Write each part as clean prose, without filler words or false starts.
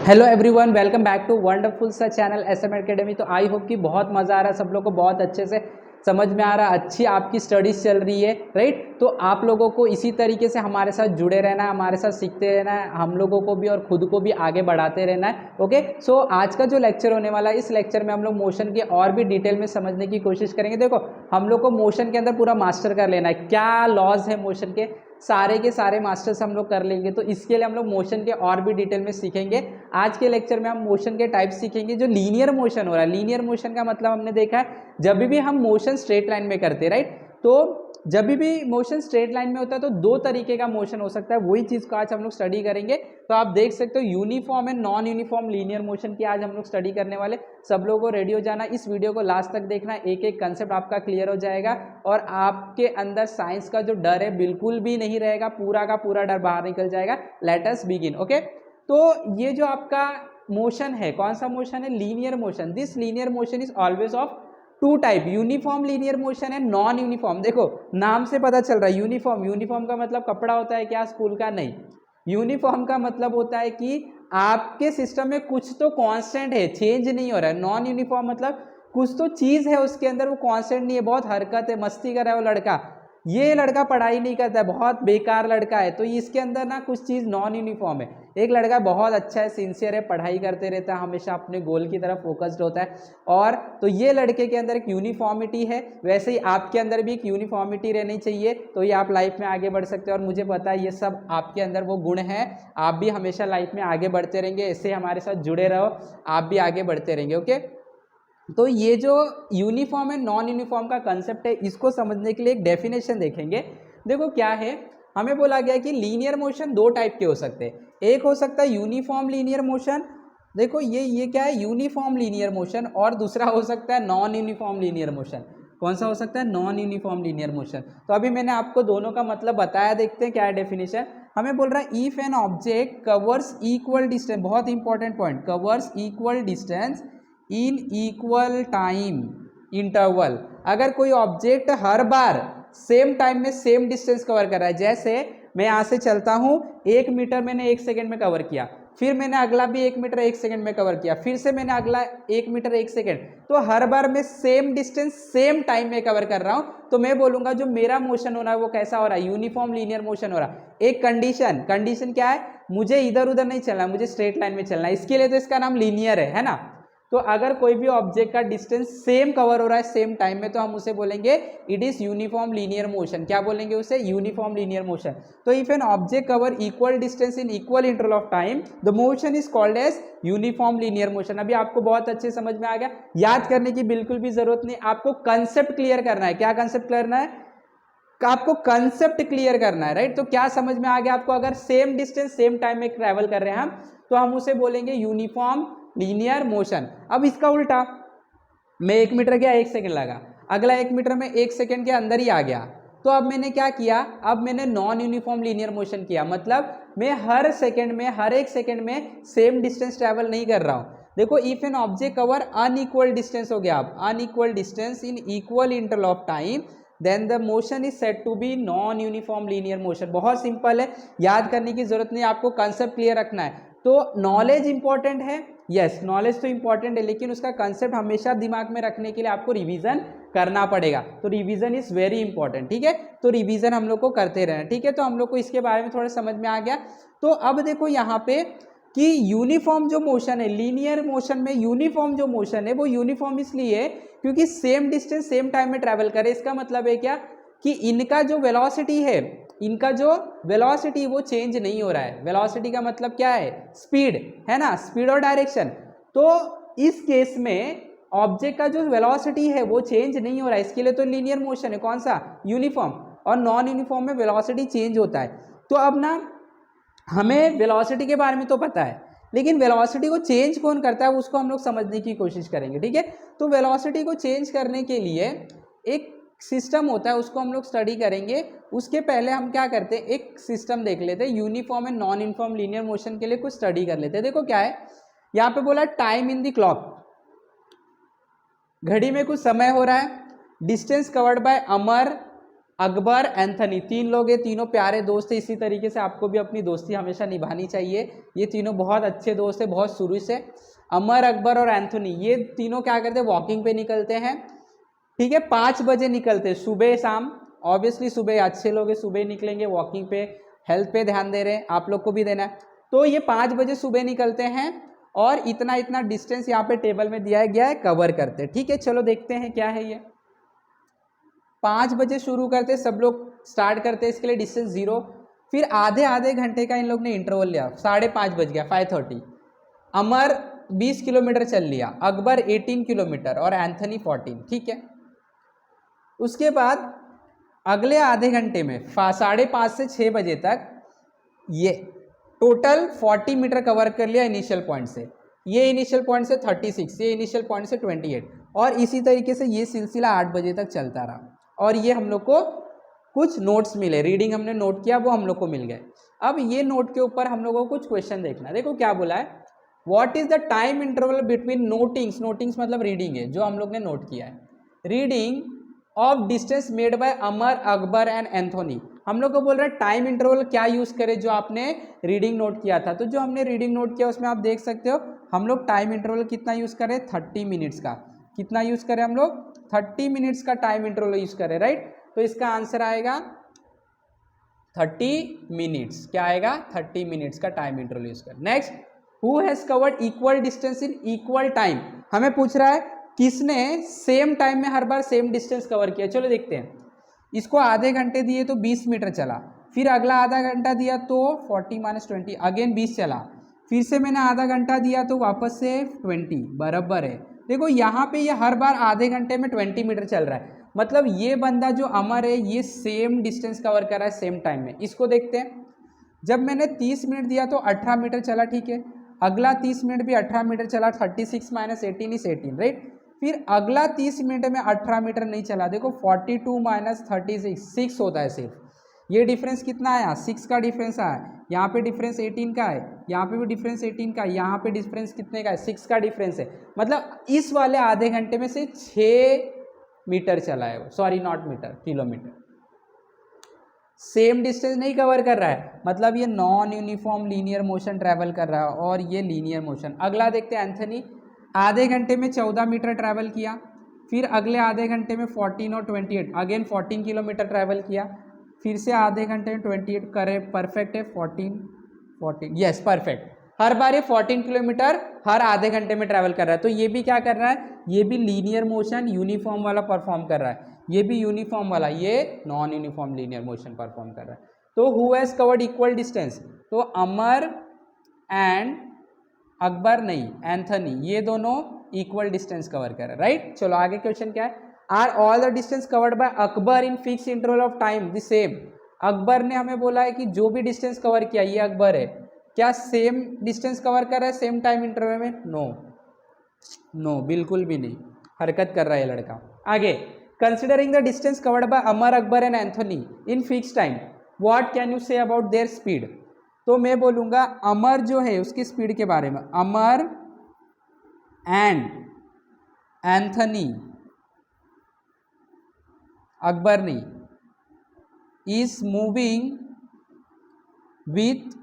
Hello everyone, welcome back to wonderful सा channel SM academy. तो I hope कि बहुत मज़ा आ रहा है, सब लोग को बहुत अच्छे से समझ में आ रहा है, अच्छी आपकी स्टडीज़ चल रही है, राइट। तो आप लोगों को इसी तरीके से हमारे साथ जुड़े रहना है, हमारे साथ सीखते रहना है, हम लोगों को भी और खुद को भी आगे बढ़ाते रहना है। ओके, सो आज का जो लेक्चर होने वाला है, इस लेक्चर में हम लोग मोशन के और भी डिटेल में समझने की कोशिश करेंगे। देखो, हम लोग को मोशन के अंदर पूरा मास्टर कर लेना है, क्या लॉज है मोशन के सारे मास्टर्स हम लोग कर लेंगे। तो इसके लिए हम लोग मोशन के और भी डिटेल में सीखेंगे। आज के लेक्चर में हम मोशन के टाइप सीखेंगे। जो लीनियर मोशन हो रहा है, लीनियर मोशन का मतलब हमने देखा है जब भी हम मोशन स्ट्रेट लाइन में करते हैं, राइट। तो जब भी मोशन स्ट्रेट लाइन में होता है तो दो तरीके का मोशन हो सकता है, वही चीज़ को आज हम लोग स्टडी करेंगे। तो आप देख सकते हो uniform and non uniform linear motion की आज हम लोग स्टडी करने वाले। सब लोगों को रेडी हो जाना, इस वीडियो को लास्ट तक देखना, एक एक कंसेप्ट आपका क्लियर हो जाएगा और आपके अंदर साइंस का जो डर है बिल्कुल भी नहीं रहेगा, पूरा का पूरा डर बाहर निकल जाएगा। Let us begin. ओके, तो ये जो आपका मोशन है, कौन सा मोशन है? Linear motion. This linear motion is always of two type, uniform linear motion है, नॉन यूनिफॉर्म। देखो नाम से पता चल रहा है यूनिफॉर्म, यूनिफॉर्म का मतलब कपड़ा होता है क्या स्कूल का? नहीं। यूनिफॉर्म का मतलब होता है कि आपके सिस्टम में कुछ तो कांस्टेंट है, चेंज नहीं हो रहा है। नॉन यूनिफॉर्म मतलब कुछ तो चीज है उसके अंदर, वो कांस्टेंट नहीं है, बहुत हरकत है, मस्ती कर रहा है वो लड़का, ये लड़का पढ़ाई नहीं करता है, बहुत बेकार लड़का है। तो इसके अंदर ना कुछ चीज़ नॉन यूनिफॉर्म है। एक लड़का बहुत अच्छा है, सिंसियर है, पढ़ाई करते रहता है, हमेशा अपने गोल की तरफ फोकस्ड होता है, और तो ये लड़के के अंदर एक यूनिफॉर्मिटी है। वैसे ही आपके अंदर भी एक यूनिफॉर्मिटी रहनी चाहिए, तो ये आप लाइफ में आगे बढ़ सकते हो। और मुझे पता है ये सब आपके अंदर वो गुण है, आप भी हमेशा लाइफ में आगे बढ़ते रहेंगे। ऐसे हमारे साथ जुड़े रहो, आप भी आगे बढ़ते रहेंगे। ओके, तो ये जो यूनिफॉर्म एंड नॉन यूनिफॉर्म का कंसेप्ट है, इसको समझने के लिए एक डेफिनेशन देखेंगे। देखो क्या है, हमें बोला गया कि लीनियर मोशन दो टाइप के हो सकते हैं। एक हो सकता है यूनिफॉर्म लीनियर मोशन, देखो ये क्या है, यूनिफॉर्म लीनियर मोशन, और दूसरा हो सकता है नॉन यूनिफॉर्म लीनियर मोशन। कौन सा हो सकता है? Non uniform linear motion. तो अभी मैंने आपको दोनों का मतलब बताया, देखते हैं क्या है डेफिनेशन। हमें बोल रहा है if an object covers equal distance, बहुत important point, covers equal distance in equal time interval. अगर कोई ऑब्जेक्ट हर बार सेम टाइम में सेम डिस्टेंस कवर कर रहा है, जैसे मैं यहाँ से चलता हूँ, 1 मीटर मैंने 1 सेकेंड में कवर किया, फिर मैंने अगला भी 1 मीटर 1 सेकेंड में कवर किया, फिर से मैंने अगला 1 मीटर 1 सेकेंड, तो हर बार मैं सेम डिस्टेंस सेम टाइम में कवर कर रहा हूँ, तो मैं बोलूंगा जो मेरा मोशन हो रहा है वो कैसा हो रहा है? यूनिफॉर्म लीनियर मोशन हो रहा है। एक कंडीशन क्या है? मुझे इधर उधर नहीं चलना, मुझे स्ट्रेट लाइन में चलना है, इसके लिए तो इसका नाम लीनियर है ना। तो अगर कोई भी ऑब्जेक्ट का डिस्टेंस सेम कवर हो रहा है सेम टाइम में, तो हम उसे बोलेंगे it is uniform linear motion. क्या बोलेंगे उसे? Uniform linear motion. तो if an object cover equal distance in equal interval of time, the motion is called as uniform linear motion. अभी आपको बहुत अच्छे समझ में आ गया, याद करने की बिल्कुल भी जरूरत नहीं, आपको कंसेप्ट क्लियर करना है। क्या कंसेप्ट करना है? आपको कंसेप्ट क्लियर करना है, राइट। तो क्या समझ में आ गया आपको? अगर सेम डिस्टेंस सेम टाइम में ट्रेवल कर रहे हैं हम, तो हम उसे बोलेंगे यूनिफॉर्म लीनियर मोशन। अब इसका उल्टा, मैं 1 मीटर गया 1 सेकेंड लगा, अगला 1 मीटर में 1 सेकेंड के अंदर ही आ गया, तो अब मैंने क्या किया? अब मैंने नॉन यूनिफॉर्म लीनियर मोशन किया। मतलब मैं हर सेकेंड में, हर 1 सेकेंड में सेम डिस्टेंस ट्रेवल नहीं कर रहा हूं। देखो, if an object cover unequal distance हो गया, अब unequal distance in equal interval of time, then the motion is said to be non uniform linear motion. बहुत सिंपल है, याद करने की जरूरत नहीं, आपको कंसेप्ट क्लियर रखना है। तो नॉलेज इंपॉर्टेंट है, यस नॉलेज तो इंपॉर्टेंट है, लेकिन उसका कंसेप्ट हमेशा दिमाग में रखने के लिए आपको रिवीजन करना पड़ेगा। तो रिवीजन इज वेरी इंपॉर्टेंट, ठीक है। तो रिवीजन हम लोग को करते रहना, ठीक है। तो हम लोग को इसके बारे में थोड़ा समझ में आ गया। तो अब देखो यहाँ पे कि यूनिफॉर्म जो मोशन है, लीनियर मोशन में यूनिफॉर्म जो मोशन है, वो यूनिफॉर्म इसलिए है क्योंकि सेम डिस्टेंस सेम टाइम में ट्रेवल करे। इसका मतलब है क्या? कि इनका जो वेलोसिटी है, इनका जो वेलोसिटी वो चेंज नहीं हो रहा है। वेलोसिटी का मतलब क्या है? स्पीड, है ना, स्पीड और डायरेक्शन। तो इस केस में ऑब्जेक्ट का जो वेलोसिटी है वो चेंज नहीं हो रहा है, इसके लिए तो लीनियर मोशन है। कौन सा? यूनिफॉर्म। और नॉन यूनिफॉर्म में वेलोसिटी चेंज होता है। तो अब ना हमें वेलोसिटी के बारे में तो पता है, लेकिन वेलोसिटी को चेंज कौन करता है उसको हम लोग समझने की कोशिश करेंगे, ठीक है। तो वेलोसिटी को चेंज करने के लिए एक सिस्टम होता है, उसको हम लोग स्टडी करेंगे। उसके पहले हम क्या करते हैं, एक सिस्टम देख लेते हैं, uniform and non uniform linear motion के लिए कुछ स्टडी कर लेते हैं। देखो क्या है, यहाँ पे बोला टाइम इन द क्लॉक, घड़ी में कुछ समय हो रहा है, distance covered bye Amar Akbar, Anthony, तीन लोग ये तीनों प्यारे दोस्त हैं। इसी तरीके से आपको भी अपनी दोस्ती हमेशा निभानी चाहिए। ये तीनों बहुत अच्छे दोस्त हैं बहुत शुरू से। अमर, अकबर और एंथनी ये तीनों क्या करते हैं, वॉकिंग पे निकलते हैं। ठीक है, 5 बजे निकलते हैं सुबह शाम। ऑब्वियसली सुबह अच्छे लोग हैं, सुबह निकलेंगे वॉकिंग पे, हेल्थ पे ध्यान दे रहे हैं, आप लोग को भी देना है। तो ये 5 बजे सुबह निकलते हैं और इतना इतना डिस्टेंस यहाँ पे टेबल में दिया गया है, कवर करते हैं। ठीक है, चलो देखते हैं क्या है ये। 5 बजे शुरू करते, सब लोग स्टार्ट करते हैं, इसके लिए डिस्टेंस 0। फिर आधे आधे घंटे का इन लोग ने इंटरवल लिया, 5:30 बज गया 5:30। अमर 20 किलोमीटर चल लिया, अकबर 18 किलोमीटर और एंथनी 14। ठीक है, उसके बाद अगले आधे घंटे में 5:30 से 6 बजे तक ये टोटल 40 मीटर कवर कर लिया इनिशियल पॉइंट से। ये इनिशियल पॉइंट से 36, ये इनिशियल पॉइंट से 28, और इसी तरीके से ये सिलसिला 8 बजे तक चलता रहा। और ये हम लोग को कुछ नोट्स मिले, रीडिंग हमने नोट किया वो हम लोग को मिल गए। अब ये नोट के ऊपर हम लोगों को कुछ क्वेश्चन देखना। देखो क्या बोला है, what is the time interval between notings, notings मतलब रीडिंग है जो हम लोग ने नोट किया है, reading of distance made by Amar, Akbar and Anthony. हम लोग को बोल रहा है टाइम इंटरवल क्या यूज करें जो आपने रीडिंग नोट किया था। तो जो हमने रीडिंग नोट किया उसमें आप देख सकते हो हम लोग टाइम इंटरवल कितना यूज करें, 30 मिनट्स का। कितना यूज करें हम लोग, 30 मिनट्स का टाइम इंटरवल यूज करें, राइट। तो इसका आंसर आएगा 30 मिनट्स। क्या आएगा, 30 मिनट्स का टाइम इंटरवल यूज कर। Next, who has covered equal distance in equal time. हमें पूछ रहा है किसने सेम टाइम में हर बार सेम डिस्टेंस कवर किया। चलो देखते हैं, इसको आधे घंटे दिए तो 20 मीटर चला, फिर अगला आधा घंटा दिया तो 40 - 20 अगेन 20 चला, फिर से मैंने आधा घंटा दिया तो वापस से 20 बराबर है। देखो यहाँ पे ये हर बार आधे घंटे में 20 मीटर चल रहा है, मतलब ये बंदा जो अमर है ये सेम डिस्टेंस कवर कर रहा है सेम टाइम में। इसको देखते हैं, जब मैंने 30 मिनट दिया तो 18 मीटर चला, ठीक है। अगला 30 मिनट भी 18 मीटर चला, 36 - 18 इज 18, राइट। फिर अगला 30 मिनट में 18 मीटर नहीं चला, देखो 42 - 36 6 होता है सिर्फ। ये डिफरेंस कितना आया, 6 का डिफरेंस आया। यहाँ पे डिफरेंस 18 का है, यहाँ पे भी डिफरेंस 18 का है, यहाँ पे डिफरेंस कितने का है, 6 का डिफरेंस है। मतलब इस वाले आधे घंटे में से 6 मीटर चला है वो, sorry not metre, kilometre. Same distance नहीं कवर कर रहा है, मतलब ये non uniform linear motion travel कर रहा है और ये लीनियर मोशन। अगला देखते हैं एंथनी, आधे घंटे में 14 मीटर ट्रैवल किया, फिर अगले आधे घंटे में 14 और 28 अगेन 14 किलोमीटर ट्रैवल किया, फिर से आधे घंटे में 28 करे, परफेक्ट है। 14 यस परफेक्ट, हर बार ये 14 किलोमीटर हर आधे घंटे में ट्रैवल कर रहा है। तो ये भी क्या कर रहा है, ये भी लीनियर मोशन यूनिफॉर्म वाला परफॉर्म कर रहा है, ये भी यूनिफॉर्म वाला, ये non uniform linear motion perform कर रहा है। तो who has covered equal distance, तो अमर एंड अकबर नहीं एंथनी, ये दोनों इक्वल डिस्टेंस कवर कर रहे हैं, राइट। चलो आगे क्वेश्चन क्या है, are all the distance covered by Akbar in fix interval of time the same. Akbar ने हमें बोला है कि जो भी डिस्टेंस कवर किया, ये अकबर है, क्या सेम डिस्टेंस कवर कर रहा है सेम टाइम इंटरवल में, नो बिल्कुल भी नहीं, हरकत कर रहा है लड़का। आगे, considering the distance covered bye Amar, Akbar and Anthony in fix time, what can you say about their speed. तो मैं बोलूँगा अमर जो है उसकी स्पीड के बारे में, अमर एंड एंथनी, अकबर नहीं, is moving with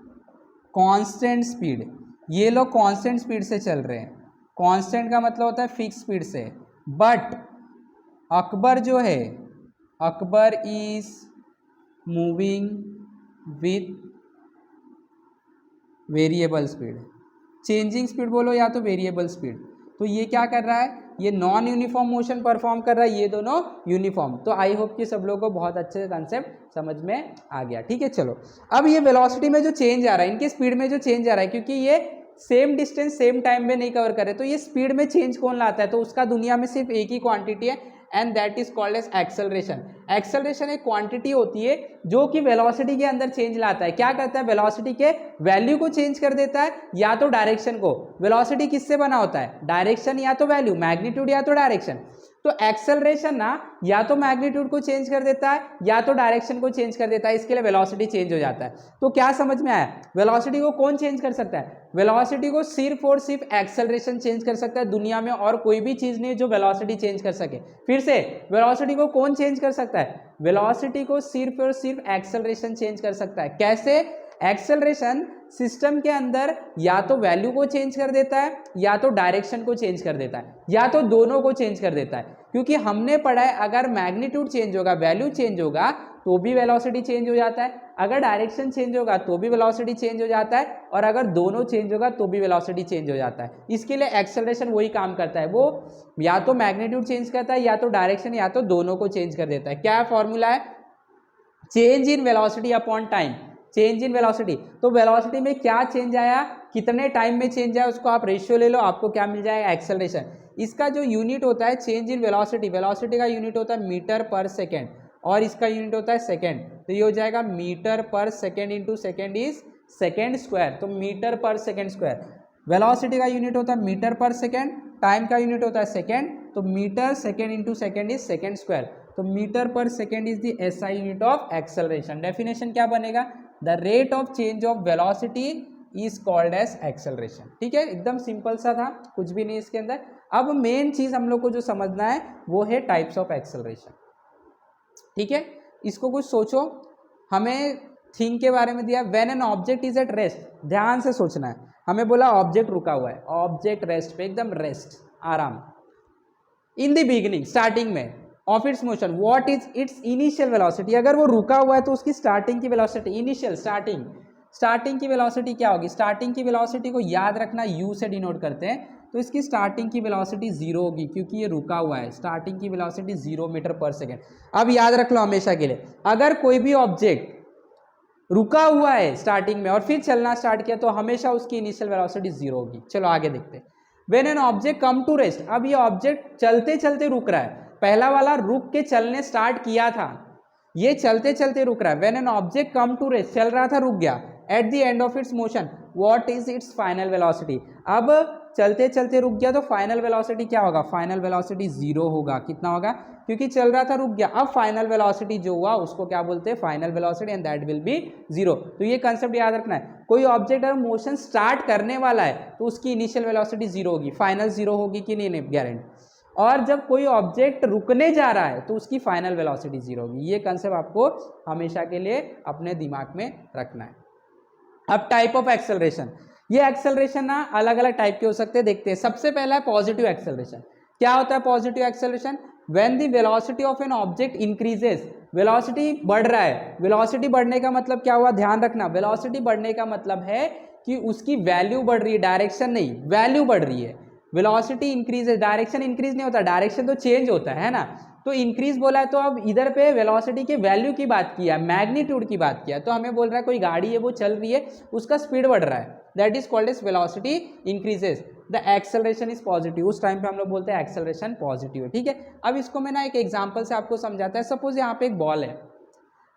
constant speed. ये लोग कांस्टेंट स्पीड से चल रहे हैं, कांस्टेंट का मतलब होता है फिक्स स्पीड से। बट अकबर जो है, Akbar is moving with variable speed, changing speed बोलो या तो वेरिएबल स्पीड। तो ये क्या कर रहा है, ये नॉन यूनिफॉर्म मोशन परफॉर्म कर रहा है, ये दोनों यूनिफॉर्म। तो आई होप कि सब लोगों को बहुत अच्छे से कंसेप्ट समझ में आ गया, ठीक है। चलो अब ये वेलोसिटी में जो चेंज आ रहा है, इनकी स्पीड में जो चेंज आ रहा है, क्योंकि ये सेम डिस्टेंस सेम टाइम में नहीं कवर करे, तो ये स्पीड में चेंज कौन लाता है, तो उसका दुनिया में सिर्फ एक ही क्वांटिटी है, and that is called as acceleration. Acceleration एक क्वांटिटी होती है जो कि वेलोसिटी के अंदर चेंज लाता है। क्या करता है, वेलोसिटी के वैल्यू को चेंज कर देता है या तो डायरेक्शन को। वेलोसिटी किससे बना होता है, डायरेक्शन या तो वैल्यू, मैग्नीट्यूड या तो डायरेक्शन। तो एक्सेलरेशन ना या तो मैग्नीट्यूड को चेंज कर देता है या तो डायरेक्शन को चेंज कर देता है, इसके लिए वेलोसिटी चेंज हो जाता है। तो क्या समझ में आया, वेलोसिटी को कौन चेंज कर सकता है? वेलोसिटी को सिर्फ और सिर्फ एक्सेलरेशन चेंज कर सकता है, दुनिया में और कोई भी चीज नहीं जो वेलोसिटी चेंज कर सके। फिर से, वेलोसिटी को कौन चेंज कर सकता है? वेलोसिटी को सिर्फ और सिर्फ एक्सेलरेशन चेंज कर सकता है। कैसे? एक्सेलरेशन सिस्टम के अंदर या तो वैल्यू को चेंज कर देता है या तो डायरेक्शन को चेंज कर देता है या तो दोनों को चेंज कर देता है। क्योंकि हमने पढ़ा है अगर मैग्नीट्यूड चेंज होगा, वैल्यू चेंज होगा तो भी वेलोसिटी चेंज हो जाता है, अगर डायरेक्शन चेंज होगा तो भी वेलोसिटी चेंज हो जाता है, और अगर दोनों चेंज होगा तो भी वेलोसिटी चेंज हो जाता है। इसके लिए एक्सेलरेशन वही काम करता है, वो या तो मैग्नीट्यूड चेंज करता है या तो डायरेक्शन या तो दोनों को चेंज कर देता है। क्या फॉर्मूला है? Change in velocity upon time. Change in velocity, तो वेलोसिटी में क्या चेंज आया, कितने टाइम में चेंज आया, उसको आप रेशियो ले लो, आपको क्या मिल जाएगा? एक्सेलरेशन। इसका जो यूनिट होता है चेंज इन वेलोसिटी, वेलोसिटी का यूनिट होता है मीटर पर सेकेंड और इसका यूनिट होता है सेकेंड, तो ये हो जाएगा मीटर पर second into second is second square, तो मीटर पर सेकेंड स्क्वायर। वेलोसिटी का यूनिट होता है मीटर पर सेकेंड, टाइम का यूनिट होता है सेकेंड, तो metre second into second is second square, तो मीटर पर second is the SI unit of acceleration. Definition क्या बनेगा? The rate of change of velocity is called as acceleration. ठीक है, एकदम सिंपल सा था, कुछ भी नहीं इसके अंदर। अब मेन चीज हम लोग को जो समझना है वो है टाइप्स ऑफ एक्सेलरेशन। ठीक है, इसको कुछ सोचो, हमें थिंग के बारे में दिया, when an object is at rest, ध्यान से सोचना है। हमें बोला ऑब्जेक्ट रुका हुआ है, ऑब्जेक्ट रेस्ट पे, एकदम रेस्ट, आराम। इन द बिगिनिंग, स्टार्टिंग में of its motion, what is it's initial velocity, अगर वो रुका हुआ है तो उसकी स्टार्टिंग की वेलोसिटी, इनिशियल स्टार्टिंग की वेलोसिटी क्या होगी? स्टार्टिंग की वेलोसिटी को याद रखना, यू से डिनोट करते हैं, तो इसकी स्टार्टिंग की वेलोसिटी 0 होगी क्योंकि ये रुका हुआ है, स्टार्टिंग की वेलोसिटी 0 मीटर पर सेकेंड। अब याद रख लो हमेशा के लिए, अगर कोई भी ऑब्जेक्ट रुका हुआ है स्टार्टिंग में और फिर चलना स्टार्ट किया तो हमेशा उसकी इनिशियल वेलोसिटी 0 होगी। चलो आगे देखते हैं। When an object come to rest, अब ये ऑब्जेक्ट चलते चलते रुक रहा है, पहला वाला रुक के चलने स्टार्ट किया था, ये चलते चलते रुक रहा है। When an object come to rest, चल रहा था रुक गया, at the end of its motion what is its final velocity, अब चलते चलते रुक गया तो फाइनल वेलोसिटी क्या होगा? फाइनल वेलोसिटी 0 होगा। कितना होगा? क्योंकि चल रहा था रुक गया, अब फाइनल वेलोसिटी जो हुआ उसको क्या बोलते हैं? Final velocity, and that will be 0। तो ये कंसेप्ट याद रखना है, कोई ऑब्जेक्ट अगर मोशन स्टार्ट करने वाला है तो उसकी इनिशियल वेलोसिटी 0 होगी, फाइनल 0 होगी कि नहीं, गारंटी। और जब कोई ऑब्जेक्ट रुकने जा रहा है तो उसकी फाइनल वेलोसिटी 0 होगी। ये कंसेप्ट आपको हमेशा के लिए अपने दिमाग में रखना है। अब टाइप ऑफ एक्सेलरेशन, ये एक्सेलरेशन ना अलग अलग टाइप के हो सकते हैं, देखते हैं। सबसे पहला है पॉजिटिव एक्सेलरेशन। क्या होता है positive acceleration? When the velocity of an object increases, velocity बढ़ रहा है, वेलोसिटी बढ़ने का मतलब क्या हुआ? ध्यान रखना, वेलोसिटी बढ़ने का मतलब है कि उसकी वैल्यू बढ़ रही है, डायरेक्शन नहीं, वैल्यू बढ़ रही है। वेलोसिटी इंक्रीजेस, डायरेक्शन इंक्रीज नहीं होता, डायरेक्शन तो चेंज होता है ना, तो इंक्रीज बोला है, तो अब इधर पे वेलोसिटी के वैल्यू की बात किया, मैग्नीट्यूड की बात किया, तो हमें बोल रहा है कोई गाड़ी है वो चल रही है, उसका स्पीड बढ़ रहा है, that is called as velocity increases, the acceleration is positive. उस टाइम पे हम लोग बोलते हैं एक्सेलरेशन पॉजिटिव है। ठीक है, अब इसको मैं ना एक एग्जांपल से आपको समझाता है। सपोज यहाँ पे एक बॉल है,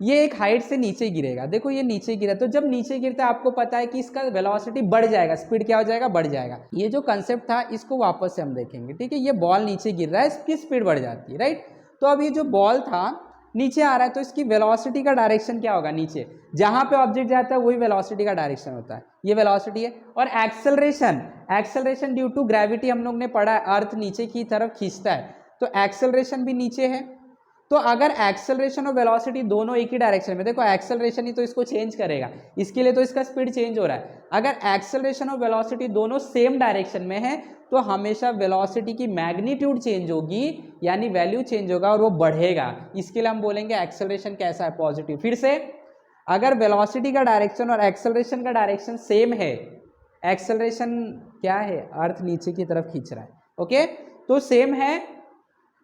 ये एक हाइट से नीचे गिरेगा, देखो ये नीचे गिरा, तो जब नीचे गिरता है आपको पता है कि इसका वेलोसिटी बढ़ जाएगा, स्पीड क्या हो जाएगा? बढ़ जाएगा। ये जो कंसेप्ट था इसको वापस से हम देखेंगे। ठीक है, ये बॉल नीचे गिर रहा है, इसकी स्पीड बढ़ जाती है, राइट। तो अब ये जो बॉल था नीचे आ रहा है, तो इसकी वेलोसिटी का डायरेक्शन क्या होगा? नीचे, जहां पे ऑब्जेक्ट जाता है वही वेलोसिटी का डायरेक्शन होता है, ये वेलोसिटी है। और एक्सेलरेशन ड्यू टू ग्रेविटी हम लोग ने पढ़ा है, अर्थ नीचे की तरफ खींचता है, तो एक्सेलरेशन भी नीचे है। तो अगर एक्सेलरेशन और वेलोसिटी दोनों एक ही डायरेक्शन में, देखो एक्सेलरेशन ही तो इसको चेंज करेगा, इसके लिए तो इसका स्पीड चेंज हो रहा है। अगर एक्सेलरेशन और वेलोसिटी दोनों सेम डायरेक्शन में है तो हमेशा वेलोसिटी की मैग्नीट्यूड चेंज होगी, यानी वैल्यू चेंज होगा और वो बढ़ेगा। इसके लिए हम बोलेंगे एक्सेलरेशन कैसा है? पॉजिटिव। फिर से, अगर वेलोसिटी का डायरेक्शन और एक्सेलरेशन का डायरेक्शन सेम है, एक्सेलरेशन क्या है? अर्थ नीचे की तरफ खींच रहा है, ओके, तो सेम है,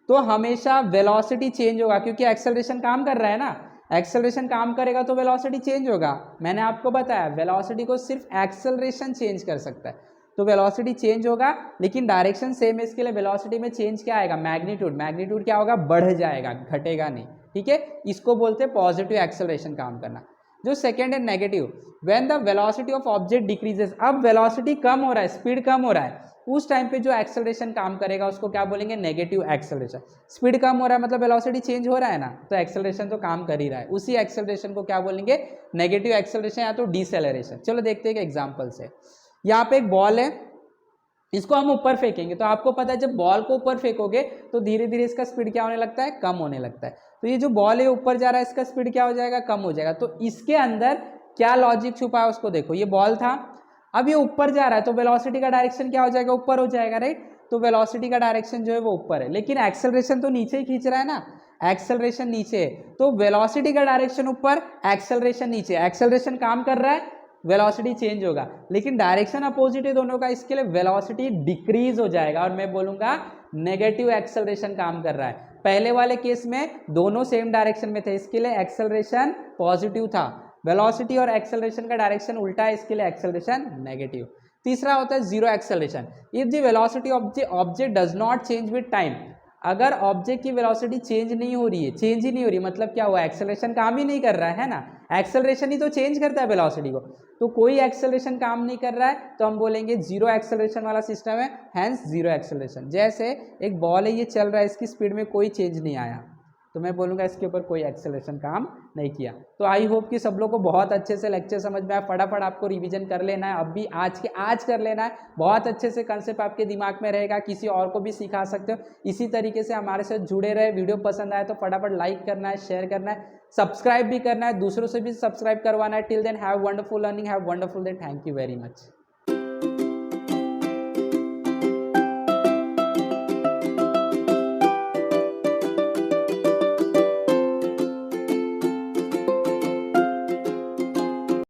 तो हमेशा वेलोसिटी चेंज होगा, क्योंकि एक्सेलरेशन काम कर रहा है ना, एक्सेलरेशन काम करेगा तो वेलोसिटी चेंज होगा। मैंने आपको बताया वेलोसिटी को सिर्फ एक्सेलरेशन चेंज कर सकता है, तो वेलोसिटी चेंज होगा, लेकिन डायरेक्शन सेम है, इसके लिए वेलोसिटी में चेंज क्या आएगा? मैग्नीट्यूड। मैग्नीट्यूड क्या होगा? बढ़ जाएगा, घटेगा नहीं। ठीक है, इसको बोलते हैं पॉजिटिव एक्सेलरेशन काम करना। जो सेकेंड है negative, when the velocity of object decreases, अब वेलोसिटी कम हो रहा है, स्पीड कम हो रहा है, उस टाइम पे जो एक्सेलरेशन काम करेगा उसको क्या बोलेंगे, नेगेटिव एक्सेलरेशन। स्पीड कम हो रहा है मतलब वेलोसिटी चेंज हो रहा है ना, तो एक्सेलरेशन तो काम कर ही रहा है, उसी एक्सेलरेशन को क्या बोलेंगे, नेगेटिव एक्सेलरेशन या तो डिसेलरेशन। चलो देखते हैं एक एग्जाम्पल से। यहाँ पे एक बॉल है, इसको हम ऊपर फेंकेंगे, तो आपको पता है जब बॉल को ऊपर फेंकोगे तो धीरे धीरे इसका स्पीड क्या होने लगता है, कम होने लगता है। तो ये जो बॉल है ऊपर जा रहा है, इसका स्पीड क्या हो जाएगा, कम हो जाएगा। तो इसके अंदर क्या लॉजिक छुपा है उसको देखो, ये बॉल था, अब ये ऊपर जा रहा है तो वेलोसिटी का डायरेक्शन क्या हो जाएगा, ऊपर हो जाएगा, राइट। तो वेलोसिटी का डायरेक्शन जो है वो ऊपर है, लेकिन एक्सेलरेशन तो नीचे ही खींच रहा है ना, एक्सेलरेशन नीचे है, तो वेलोसिटी का डायरेक्शन ऊपर, एक्सेलरेशन नीचे, एक्सेलरेशन काम कर रहा है, वेलोसिटी चेंज होगा, लेकिन डायरेक्शन अपोजिट है दोनों का, इसके लिए वेलोसिटी डिक्रीज हो जाएगा और मैं बोलूंगा नेगेटिव एक्सेलरेशन काम कर रहा है। पहले वाले केस में दोनों सेम डायरेक्शन में थे, इसके लिए एक्सेलरेशन पॉजिटिव था, वेलोसिटी और एक्सेलरेशन का डायरेक्शन उल्टा है, इसके लिए एक्सेलरेशन नेगेटिव। तीसरा होता है zero acceleration. If the velocity of the object does not change with time, अगर ऑब्जेक्ट की वेलोसिटी चेंज नहीं हो रही है, चेंज ही नहीं हो रही, मतलब क्या हुआ, एक्सेलरेशन काम ही नहीं कर रहा है ना, एक्सेलरेशन ही तो चेंज करता है वेलोसिटी को, तो कोई एक्सेलरेशन काम नहीं कर रहा है, तो हम बोलेंगे जीरो एक्सेलरेशन वाला सिस्टम है, हैंस जीरो एक्सेलरेशन। जैसे एक बॉल है, ये चल रहा है, इसकी स्पीड में कोई चेंज नहीं आया, तो मैं बोलूँगा इसके ऊपर कोई एक्सेलरेशन काम नहीं किया। तो आई होप कि सब लोग को बहुत अच्छे से लेक्चर समझ में आया, फटाफट आपको रिवीजन कर लेना है, अभी आज के आज कर लेना है, बहुत अच्छे से कंसेप्ट आपके दिमाग में रहेगा, किसी और को भी सिखा सकते हो। इसी तरीके से हमारे साथ जुड़े रहे, वीडियो पसंद आए तो फटाफट लाइक करना है, शेयर करना है, सब्सक्राइब भी करना है, दूसरों से भी सब्सक्राइब करवाना है। Till then have wonderful learning, have wonderful day, thank you very much.